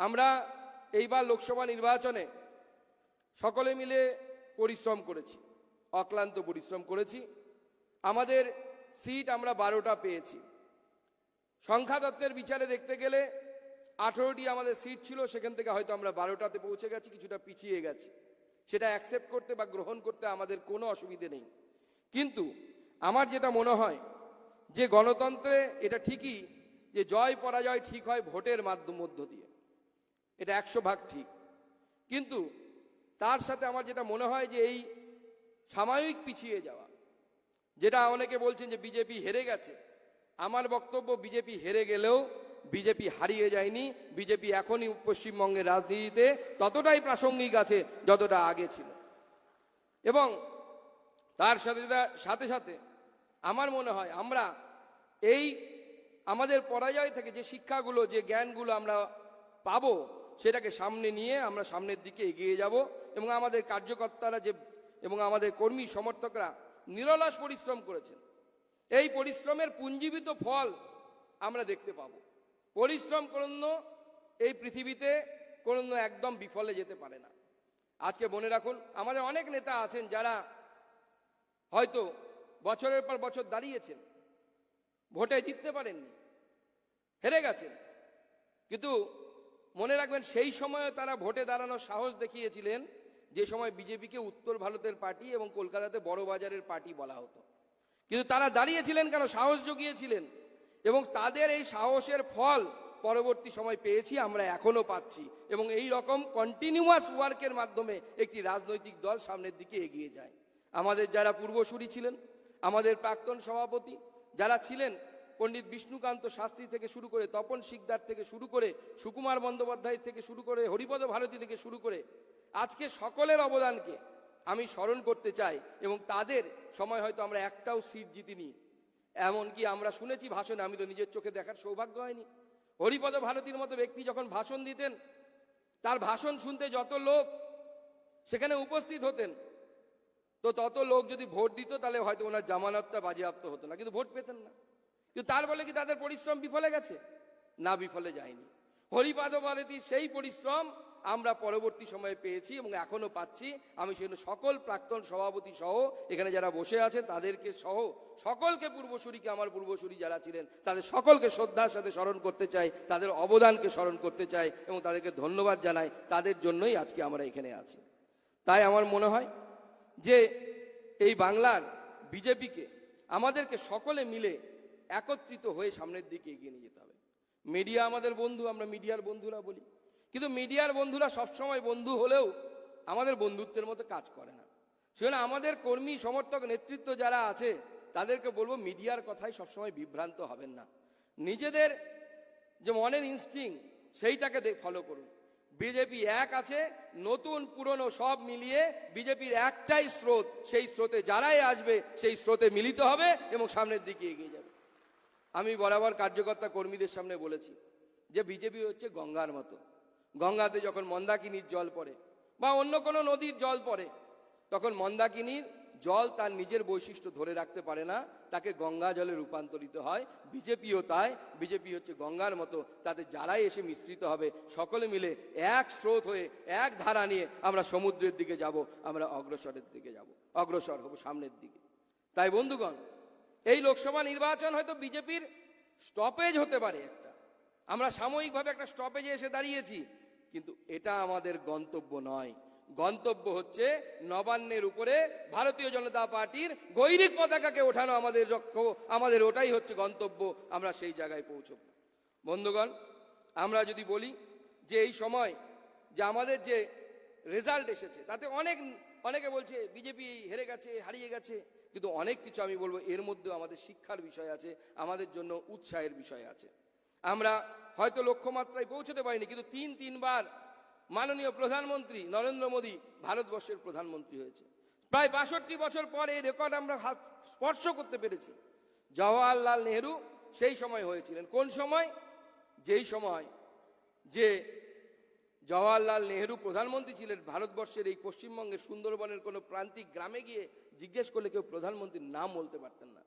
আমরা এইবার লোকসভা নির্বাচনে সকলে মিলে পরিশ্রম করেছি, অক্লান্ত পরিশ্রম করেছি। আমাদের সিট আমরা 12টা পেয়েছি। সংখ্যা তত্ত্বের বিচারে দেখতে গেলে 18টি আমাদের সিট ছিল, সেখান থেকে হয়তো আমরা 12টাতে পৌঁছে গেছি, কিছুটা পিছিয়ে গেছি। সেটা অ্যাকসেপ্ট করতে বা গ্রহণ করতে আমাদের কোনো অসুবিধে নেই। কিন্তু আমার যেটা মনে হয় যে গণতন্ত্রে এটা ঠিকই যে জয় পরাজয় ঠিক হয় ভোটের মধ্য দিয়ে, এটা 100 ভাগ ঠিক। কিন্তু তার সাথে আমার যেটা মনে হয় যে এই সাময়িক পিছিয়ে যাওয়া, যেটা অনেকে বলছেন যে বিজেপি হেরে গেছে, আমার বক্তব্য বিজেপি হেরে গেলেও বিজেপি হারিয়ে যায়নি। বিজেপি এখনই পশ্চিমবঙ্গের রাজনীতিতে ততটাই প্রাসঙ্গিক আছে যতটা আগে ছিল। এবং তার সাথে সাথে আমার মনে হয় আমরা এই আমাদের পরাজয় থেকে যে শিক্ষাগুলো, যে জ্ঞানগুলো আমরা পাবো, সেটাকে সামনে নিয়ে আমরা সামনের দিকে এগিয়ে যাব। এবং আমাদের কার্যকর্তারা এবং আমাদের কর্মী সমর্থকরা নিরলস পরিশ্রম করেছেন, এই পরিশ্রমের পুঞ্জীবিত ফল আমরা দেখতে পাবো। পরিশ্রম কোনো এই পৃথিবীতে কোনো একদম বিফলে যেতে পারে না। আজকে মনে রাখুন, আমাদের অনেক নেতা আছেন যারা হয়তো বছরের পর বছর দাঁড়িয়েছেন, ভোটে জিততে পারেননি, হেরে গেছেন। কিন্তু মনে রাখবেন, সেই সময়ে তারা ভোটে দাঁড়ানোর সাহস দেখিয়েছিলেন যে সময় বিজেপিকে উত্তর ভারতের পার্টি এবং কলকাতাতে বড় বাজারের পার্টি বলা হতো। কিন্তু তারা দাঁড়িয়েছিলেন কেন? সাহস জুগিয়েছিলেন। এবং তাদের এই সাহসের ফল পরবর্তী সময় পেয়েছি, আমরা এখনো পাচ্ছি। এবং এই রকম কন্টিনিউয়াস ওয়ার্কের মাধ্যমে একটি রাজনৈতিক দল সামনের দিকে এগিয়ে যায়। আমাদের যারা পূর্বসূরি ছিলেন, আমাদের প্রাক্তন সভাপতি যারা ছিলেন, পণ্ডিত বিষ্ণুকান্ত শাস্ত্রী থেকে শুরু করে, তপন শিকদার থেকে শুরু করে, সুকুমার বন্দ্যোপাধ্যায় থেকে শুরু করে, হরিপদ ভারতী থেকে শুরু করে, আজকে সকলের অবদানকে আমি স্মরণ করতে চাই। এবং তাদের সময় হয়তো আমরা একটাও সিট জিতিনি। এমনকি আমরা শুনেছি ভাষণে, আমি তো নিজের চোখে দেখার সৌভাগ্য হয়নি, হরিপদ ভারতীর মতো ব্যক্তি যখন ভাষণ দিতেন, তার ভাষণ শুনতে যত লোক সেখানে উপস্থিত হতেন, তো তত লোক যদি ভোট দিত তাহলে হয়তো ওনার জামানতটা বাজেয়াপ্ত হতো না, কিন্তু ভোট পেতেন না। কিন্তু তার বলে কি তাদের পরিশ্রম বিফলে গেছে? না, বিফলে যায়নি। হরিপদ ভারতীর সেই পরিশ্রম আমরা পরবর্তী সময়ে পেয়েছি এবং এখনো পাচ্ছি। আমি সেজন্য সকল প্রাক্তন সভাপতি সহ এখানে যারা বসে আছেন তাদেরকে সহ সকলকে, পূর্বসূরিকে, আমার পূর্বসূরি যারা ছিলেন তাদের সকলকে শ্রদ্ধার সাথে স্মরণ করতে চাই, তাদের অবদানকে স্মরণ করতে চাই এবং তাদেরকে ধন্যবাদ জানাই। তাদের জন্যই আজকে আমরা এখানে আছি। তাই আমার মনে হয় যে এই বাংলার বিজেপিকে আমাদেরকে সকলে মিলে একত্রিত হয়ে সামনের দিকে এগিয়ে নিয়ে যেতে হবে। মিডিয়া আমাদের বন্ধু, আমরা মিডিয়ার বন্ধুরা বলি, কিন্তু মিডিয়ার বন্ধুরা সবসময় বন্ধু হলেও আমাদের বন্ধুত্বের মতো কাজ করে না। সেজন্য আমাদের কর্মী সমর্থক নেতৃত্ব যারা আছে তাদেরকে বলবো, মিডিয়ার কথায় সবসময় বিভ্রান্ত হবেন না। নিজেদের যে মনের ইনস্টিংক্ট সেইটাকে ফলো করুন। বিজেপি এক আছে, নতুন পুরনো সব মিলিয়ে বিজেপির একটাই স্রোত, সেই স্রোতে যারাই আসবে সেই স্রোতে মিলিত হবে এবং সামনের দিকে এগিয়ে যাবে। আমি বরাবর কার্যকর্তা কর্মীদের সামনে বলেছি যে বিজেপি হচ্ছে গঙ্গার মতো। গঙ্গাতে যখন মন্দাকিনীর জল পড়ে বা অন্য কোনো নদীর জল পড়ে, তখন মন্দাকিনীর জল তার নিজের বৈশিষ্ট্য ধরে রাখতে পারে না, তাকে গঙ্গা জলে রূপান্তরিত হয়। বিজেপিও তাই, বিজেপি হচ্ছে গঙ্গার মতো, তাতে যারাই এসে মিশ্রিত হবে সকলে মিলে এক স্রোত হয়ে এক ধারা নিয়ে আমরা সমুদ্রের দিকে যাব, আমরা অগ্রসর হব সামনের দিকে। তাই বন্ধুগণ, এই লোকসভা নির্বাচন হয়তো বিজেপির স্টপেজ হতে পারে একটা, আমরা সাময়িকভাবে একটা স্টপেজে এসে দাঁড়িয়েছি, কিন্তু এটা আমাদের গন্তব্য নয়। গন্তব্য হচ্ছে নবান্নের উপরে ভারতীয় জনতা পার্টির গৈরিক পতাকাকে ওঠানো আমাদের লক্ষ্য, আমাদের ওটাই হচ্ছে গন্তব্য। আমরা সেই জায়গায় পৌঁছব। বন্ধুগণ, আমরা যদি বলি যে এই সময় যে আমাদের যে রেজাল্ট এসেছে তাতে অনেকে বলছে বিজেপি হেরে গেছে, হারিয়ে গেছে, কিন্তু অনেক কিছু আমি বলবো এর মধ্যেও আমাদের শিক্ষার বিষয় আছে, আমাদের জন্য উৎসাহের বিষয় আছে। আমরা হয়তো লক্ষ্যমাত্রায় পৌঁছতে পারিনি, কিন্তু তিনবার মাননীয় প্রধানমন্ত্রী নরেন্দ্র মোদী ভারতবর্ষের প্রধানমন্ত্রী হয়েছে। প্রায় 62 বছর পর এই রেকর্ড আমরা স্পর্শ করতে পেরেছি। জওয়াহরলাল নেহরু সেই সময় হয়েছিলেন। কোন সময়? যেই সময় যে জওয়াহরলাল নেহরু প্রধানমন্ত্রী ছিলেন, ভারতবর্ষের এই পশ্চিমবঙ্গের সুন্দরবনের কোনো প্রান্তিক গ্রামে গিয়ে জিজ্ঞেস করলে কেউ প্রধানমন্ত্রীর নাম বলতে পারতেন না।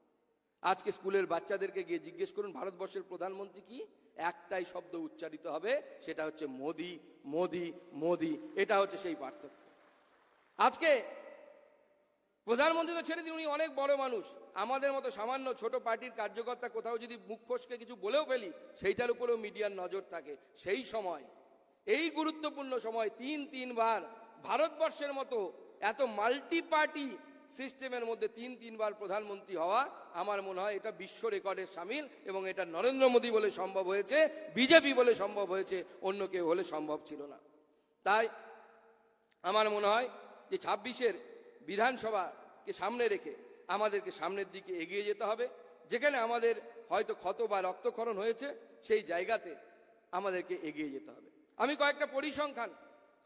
আজকে স্কুলের বাচ্চাদেরকে গিয়ে জিজ্ঞেস করুন ভারতবর্ষের প্রধানমন্ত্রী কি, একটাই শব্দ উচ্চারিত হবে, সেটা হচ্ছে মোদি মোদি মোদি। এটা হচ্ছে সেই পার্থক্য। আজকে প্রধানমন্ত্রী তো ছেড়ে দিন, উনি অনেক বড় মানুষ, আমাদের মতো সামান্য ছোট পার্টির কার্যকর্তা কোথাও যদি মুখ ফসকে কিছু বলেও ফেলি, সেইটার উপরেও মিডিয়ার নজর থাকে। সেই সময়, এই গুরুত্বপূর্ণ সময় তিনবার ভারতবর্ষের মতো এত মাল্টি পার্টি সিস্টেমের মধ্যে তিনবার প্রধানমন্ত্রী হওয়া, আমার মনে হয় এটা বিশ্ব রেকর্ডের সামিল। এবং এটা নরেন্দ্র মোদী বলে সম্ভব হয়েছে, বিজেপি বলে সম্ভব হয়েছে, অন্য কেউ হলে সম্ভব ছিল না। তাই আমার মনে হয় যে 26-এর বিধানসভাকে সামনে রেখে আমাদেরকে সামনের দিকে এগিয়ে যেতে হবে। যেখানে আমাদের হয়তো ক্ষত বা রক্তক্ষরণ হয়েছে, সেই জায়গাতে আমাদেরকে এগিয়ে যেতে হবে। আমি কয়েকটা পরিসংখ্যান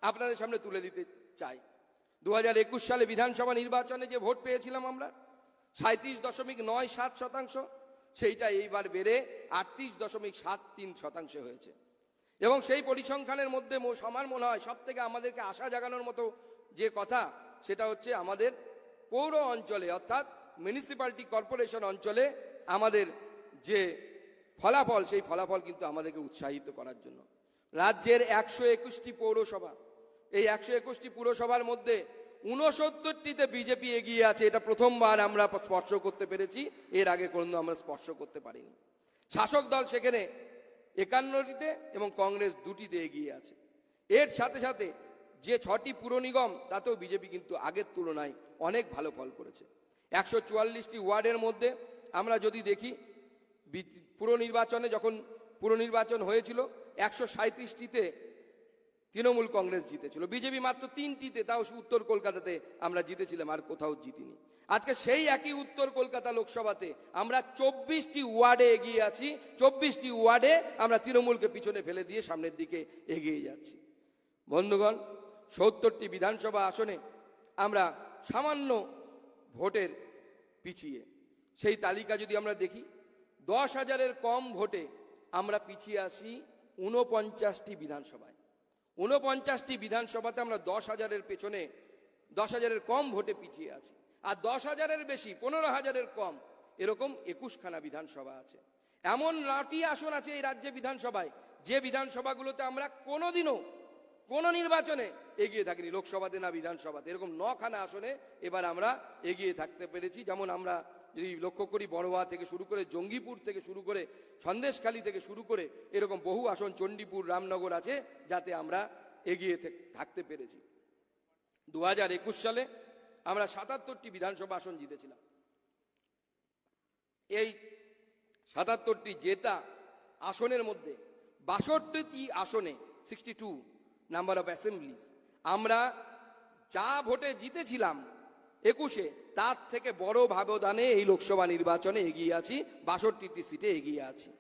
আপনাদের সামনে তুলে দিতে চাই। 2021 সালে বিধানসভা নির্বাচনে যে ভোট পেয়েছিলাম আমরা 37.97%, সেইটা এইবার বেড়ে 38.73% হয়েছে। এবং সেই পরিসংখ্যানের মধ্যে আমার মনে হয় সব থেকে আমাদেরকে আশা জাগানোর মতো যে কথা, সেটা হচ্ছে আমাদের পৌর অঞ্চলে অর্থাৎ মিউনিসিপ্যালিটি কর্পোরেশন অঞ্চলে আমাদের যে ফলাফল, সেই ফলাফল কিন্তু আমাদেরকে উৎসাহিত করার জন্য। রাজ্যের 121টি পৌরসভা, এই 121টি পুরসভার মধ্যে 69টিতে বিজেপি এগিয়ে আছে। এটা প্রথমবার আমরা স্পর্শ করতে পেরেছি, এর আগে কোনো আমরা স্পর্শ করতে পারিনি। শাসক দল সেখানে 51টিতে এবং কংগ্রেস 2টিতে এগিয়ে আছে। এর সাথে সাথে যে 6টি পুর নিগম, তাতেও বিজেপি কিন্তু আগের তুলনায় অনেক ভালো ফল করেছে। 144টি ওয়ার্ডের মধ্যে আমরা যদি দেখি, পুর নির্বাচনে যখন পুর নির্বাচন হয়েছিল 137টিতে তৃণমূল কংগ্রেস জিতেছিল, বিজেপি মাত্র 3টিতে, তাও উত্তর কলকাতাতে আমরা জিতেছিলাম, আর কোথাও জিতিনি। আজকে সেই একই উত্তর কলকাতা লোকসভাতে আমরা 24টি ওয়ার্ডে এগিয়ে আছি। 24টি ওয়ার্ডে আমরা তৃণমূলকে পিছনে ফেলে দিয়ে সামনের দিকে এগিয়ে যাচ্ছি। বন্ধুগণ, 70টি বিধানসভা আসনে আমরা সামান্য ভোটের পিছিয়ে। সেই তালিকা যদি আমরা দেখি, 10,000-এর কম ভোটে আমরা পিছিয়ে আসি 49টি বিধানসভায়। 49টি বিধানসভাতে আমরা 10,000-এর পেছনে, 10,000-এর কম ভোটে পিছিয়ে আছি। আর 10,000-এর বেশি, 15,000-এর কম, এরকম 21খানা বিধানসভা আছে। এমন 9টি আসন আছে এই রাজ্যে বিধানসভায়, যে বিধানসভাগুলোতে আমরা কোনোদিনও কোনো নির্বাচনে এগিয়ে থাকিনি, লোকসভাতে না বিধানসভাতে। এরকম 9খানা আসনে এবার আমরা এগিয়ে থাকতে পেরেছি। যেমন আমরা যদি লক্ষ্য করি, বড়োয়া থেকে শুরু করে, জঙ্গিপুর থেকে শুরু করে, সন্দেশখালী থেকে শুরু করে, এরকম বহু আসন, চণ্ডীপুর, রামনগর আছে, যাতে আমরা এগিয়ে থাকতে পেরেছি। 2021 সালে আমরা 77টি বিধানসভা আসন জিতেছিলাম। এই 77টি জেতা আসনের মধ্যে 62টি আসনে, 62 নাম্বার অফ অ্যাসেম্বলিজ, আমরা যা ভোটে জিতেছিলাম 21-এ, তার থেকে বড় ব্যবধানে এই লোকসভা নির্বাচনে এগিয়ে আছি, 62টি সিটে এগিয়ে আছি।